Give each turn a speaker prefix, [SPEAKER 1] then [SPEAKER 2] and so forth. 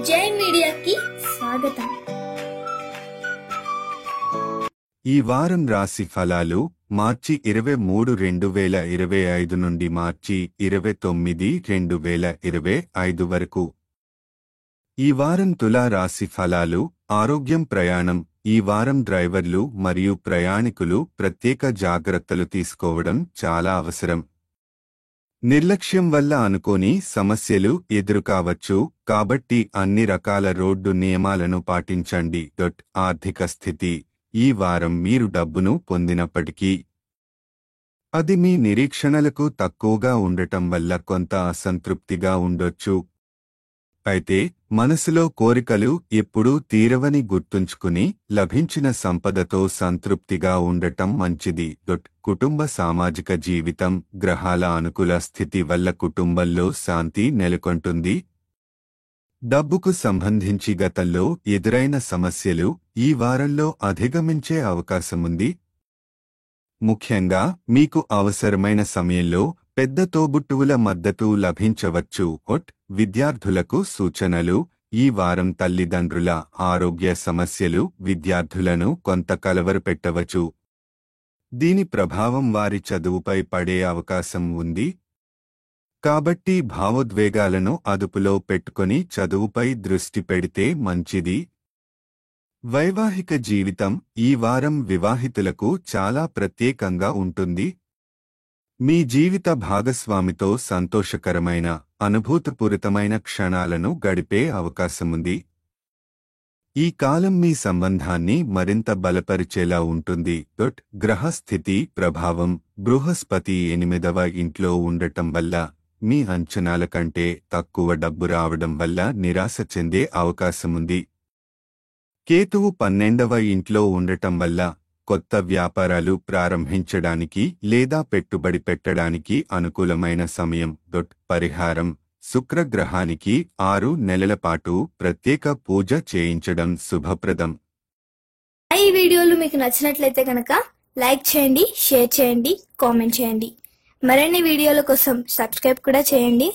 [SPEAKER 1] జై మీడియాకి స్వాగతం.
[SPEAKER 2] ఈ వారం రాశి ఫలాలు మార్చి 23, 2025 నుండి మార్చి 29, 2025 వరకు. ఈ వారం తులా రాశి ఫలాలు. ఆరోగ్యం, ప్రయాణం. ఈ వారం డ్రైవర్లు మరియు ప్రయాణికులు ప్రత్యేక జాగ్రత్తలు తీసుకోవడం చాలా అవసరం. నిర్లక్ష్యం వల్ల అనుకోని సమస్యలు ఎదురుకావచ్చు, కాబట్టి అన్ని రకాల రోడ్డు నియమాలను పాటించండి. ఆర్థిక స్థితి. ఈ వారం మీరు డబ్బును పొందినప్పటికీ అది మీ నిరీక్షణలకు తక్కువగా ఉండటం వల్ల కొంత అసంతృప్తిగా ఉండొచ్చు. అయితే మనసులో కోరికలు ఎప్పుడూ తీరవని గుర్తుంచుకుని లభించిన సంపదతో సంతృప్తిగా ఉండటం మంచిది. కుటుంబ సామాజిక జీవితం. గ్రహాల అనుకూల స్థితి వల్ల కుటుంబంలో శాంతి నెలకొంటుంది. డబ్బుకు సంబంధించి గతంలో ఎదురైన సమస్యలు ఈ వారంలో అధిగమించే అవకాశముంది. ముఖ్యంగా మీకు అవసరమైన సమయంలో పెద్ద తోబుట్టువుల మద్దతు లభించవచ్చు. విద్యార్థులకు సూచనలు. ఈ వారం తల్లిదండ్రుల ఆరోగ్య సమస్యలు విద్యార్థులను కొంత కలవరపెట్టవచ్చు. దీని ప్రభావం వారి చదువుపై పడే అవకాశం ఉంది. కాబట్టి భావోద్వేగాలను అదుపులో పెట్టుకొని చదువుపై దృష్టి పెడితే మంచిది. వైవాహిక జీవితం. ఈ వారం వివాహితులకు చాలా ప్రత్యేకంగా ఉంటుంది. మీ జీవిత భాగస్వామితో సంతోషకరమైన, అనుభూతిపూరితమైన క్షణాలను గడిపే అవకాశముంది. ఈ కాలం మీ సంబంధాన్ని మరింత బలపరిచేలా ఉంటుంది. గ్రహ స్థితి ప్రభావం. బృహస్పతి 8వ ఇంట్లో ఉండటం వల్ల మీ అంచనాల కంటే తక్కువ డబ్బు రావడం వల్ల నిరాశ చెందే అవకాశముంది. కేతువు 12వ ఇంట్లో ఉండటం వల్ల కొత్త వ్యాపారాలు ప్రారంభించడానికి లేదా పెట్టుబడి పెట్టడానికి అనుకూలమైన సమయం. పరిహారం. శుక్రగ్రహానికి 6 నెలల పాటు ప్రత్యేక పూజ చేయించడం శుభప్రదం.
[SPEAKER 1] ఈ వీడియోలు మీకు నచ్చినట్లయితే కనుక లైక్ చేయండి, షేర్ చేయండి, కామెంట్ చేయండి. మరిన్ని వీడియోల కోసం సబ్స్క్రైబ్ కూడా చేయండి.